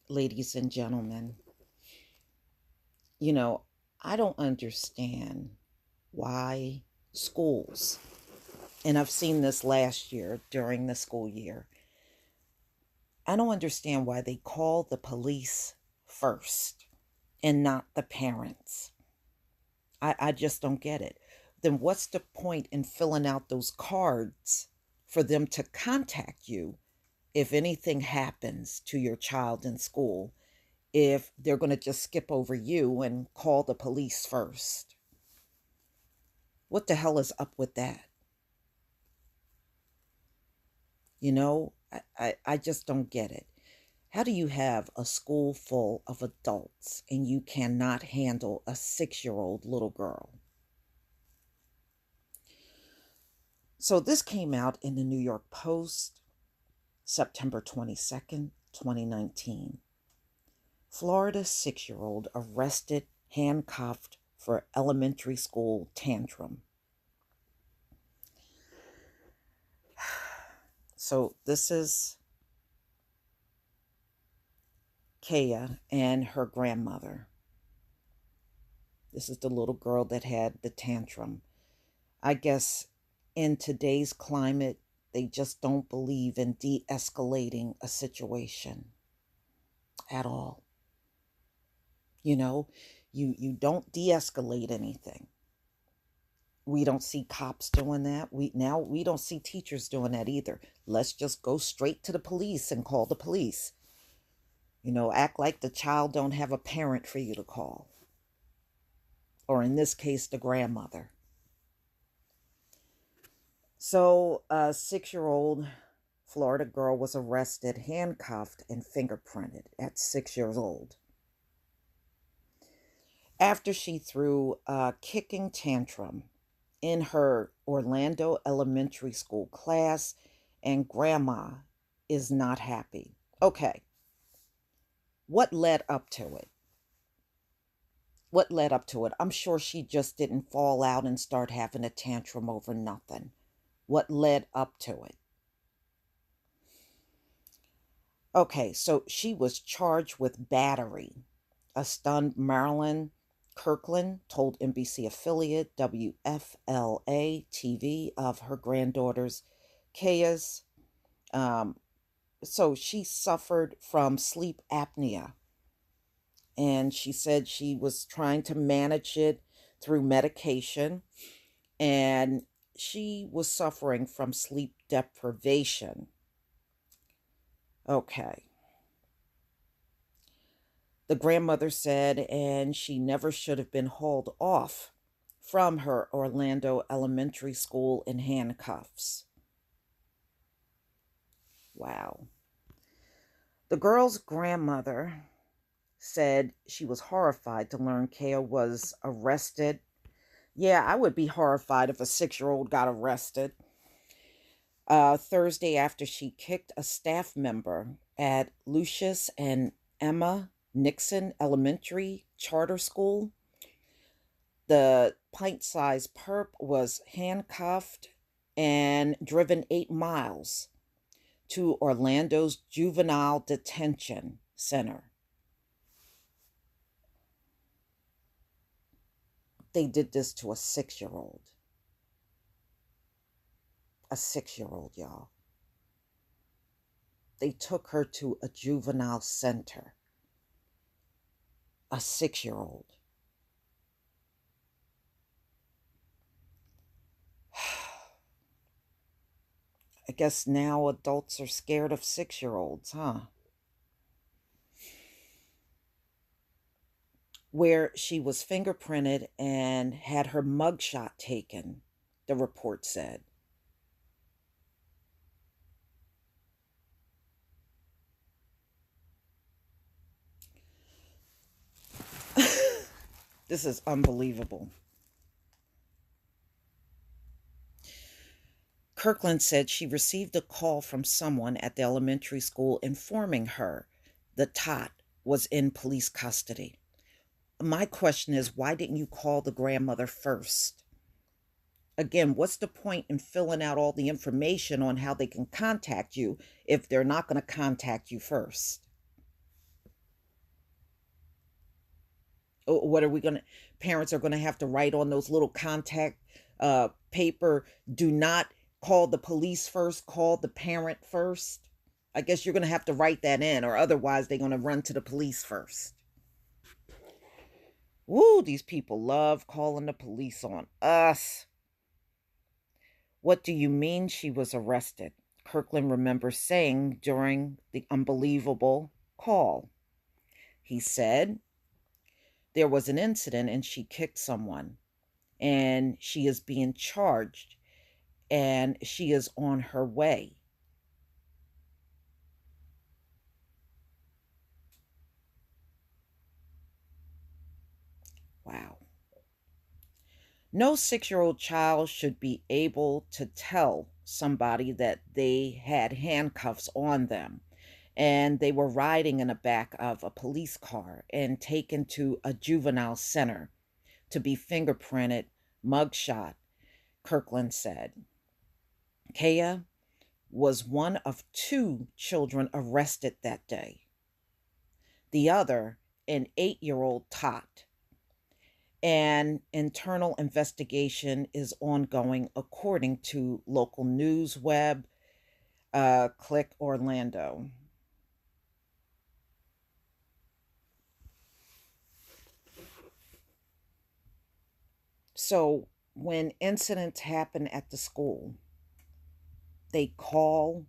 ladies and gentlemen, you know, I don't understand why schools, and I've seen this last year during the school year, I don't understand why they call the police first and not the parents. I just don't get it. Then what's the point in filling out those cards for them to contact you if anything happens to your child in school, if they're going to just skip over you and call the police first? What the hell is up with that? I just don't get it. How do you have a school full of adults and you cannot handle a 6 year old little girl? So this came out in the New York Post, September 22nd, 2019. Florida 6 year old arrested, handcuffed for elementary school tantrum. So this is Kaya and her grandmother. This is the little girl that had the tantrum. I guess in today's climate, they just don't believe in de escalating a situation at all. You know, you don't de escalate anything. We don't see cops doing that. We don't see teachers doing that either. Let's just go straight to the police and call the police. Act like the child don't have a parent for you to call. Or in this case, the grandmother. So a 6 year old Florida girl was arrested, handcuffed, and fingerprinted at 6 years old after she threw a kicking tantrum in her Orlando elementary school class, and grandma is not happy. Okay, what led up to it? What led up to it? I'm sure she just didn't fall out and start having a tantrum over nothing. What led up to it? Okay, so she was charged with battery. A stunned Marilyn Kirkland told NBC affiliate WFLA TV of her granddaughter's Kaya's. So she suffered from sleep apnea, and she said she was trying to manage it through medication, and she was suffering from sleep deprivation. Okay. The grandmother said, and she never should have been hauled off from her Orlando elementary school in handcuffs. Wow. The girl's grandmother said she was horrified to learn Kaya was arrested. Yeah, I would be horrified if a 6 year old got arrested. Thursday after she kicked a staff member at Lucius and Emma Nixon Elementary Charter School. The pint-sized perp was handcuffed and driven 8 miles to Orlando's Juvenile Detention Center. They did this to a 6 year old. A 6 year old, y'all. They took her to a juvenile center. A 6 year old. I guess now adults are scared of 6 year olds, huh? Where she was fingerprinted and had her mugshot taken, the report said. This is unbelievable. Kirkland said she received a call from someone at the elementary school informing her the tot was in police custody. My question is, why didn't you call the grandmother first? Again, what's the point in filling out all the information on how they can contact you if they're not going to contact you first? What are we going to, parents are going to have to write on those little contact paper, do not call the police first, call the parent first. I guess you're going to have to write that in, or otherwise they're going to run to the police first. Woo, these people love calling the police on us. What do you mean she was arrested? Kirkland remembers saying during the unbelievable call. He said, there was an incident and she kicked someone, and she is being charged, and she is on her way. Wow. No 6-year-old child should be able to tell somebody that they had handcuffs on them and they were riding in the back of a police car and taken to a juvenile center to be fingerprinted, mugshot, Kirkland said. Kaya was one of 2 children arrested that day. The other, an 8-year-old Tot. An internal investigation is ongoing, according to local news web, Click Orlando. So when incidents happen at the school, they call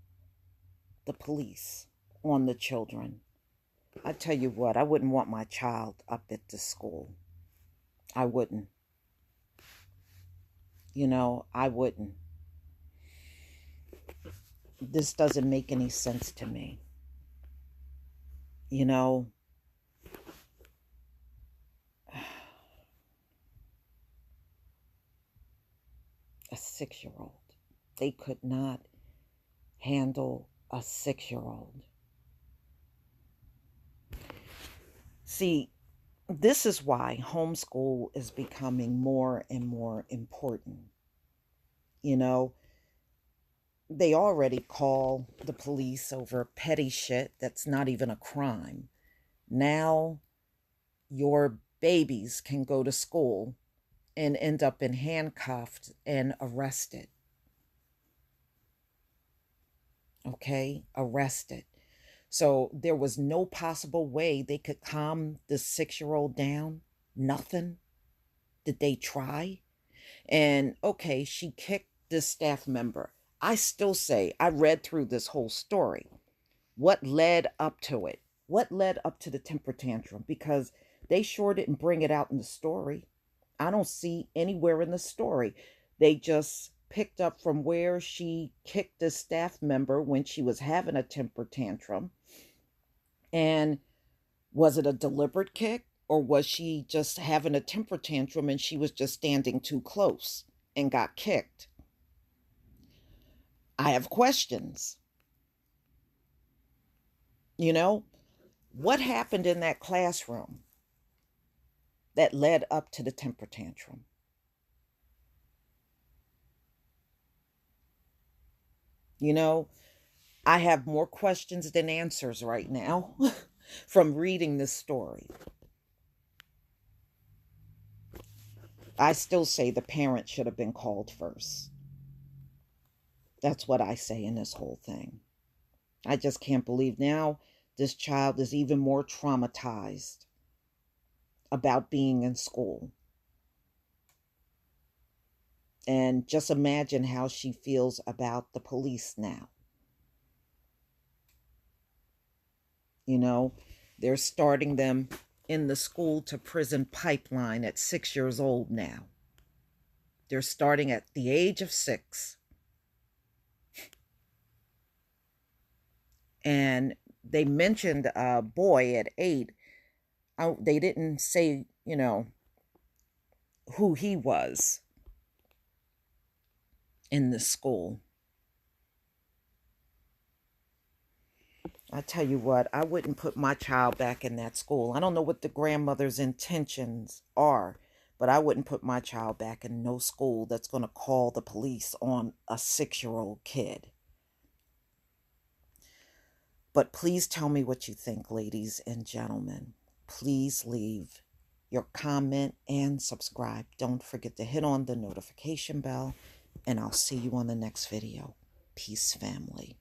the police on the children. I tell you what, I wouldn't want my child up at the school. I wouldn't. I wouldn't. This doesn't make any sense to me. You know, a 6-year-old. They could not handle a 6-year-old. See, this is why homeschool is becoming more and more important. You know, they already call the police over petty shit that's not even a crime. Now your babies can go to school and end up in handcuffed and arrested. Okay, arrested. So there was no possible way they could calm the 6-year-old down. Nothing. Did they try? And okay, she kicked this staff member. I still say, I read through this whole story. What led up to it? What led up to the temper tantrum? Because they sure didn't bring it out in the story. I don't see anywhere in the story. They just picked up from where she kicked a staff member when she was having a temper tantrum. And was it a deliberate kick, or was she just having a temper tantrum and she was just standing too close and got kicked? I have questions. What happened in that classroom that led up to the temper tantrum? I have more questions than answers right now from reading this story. I still say the parent should have been called first. That's what I say in this whole thing. I just can't believe now this child is even more traumatized about being in school. And just imagine how she feels about the police now. They're starting them in the school to prison pipeline at 6 years old now. They're starting at the age of 6. And they mentioned a boy at 8. They didn't say, who he was in the school. I tell you what, I wouldn't put my child back in that school. I don't know what the grandmother's intentions are, but I wouldn't put my child back in no school that's going to call the police on a 6-year-old kid. But please tell me what you think, ladies and gentlemen. Please leave your comment, and subscribe. Don't forget to hit on the notification bell, and I'll see you on the next video. Peace, family.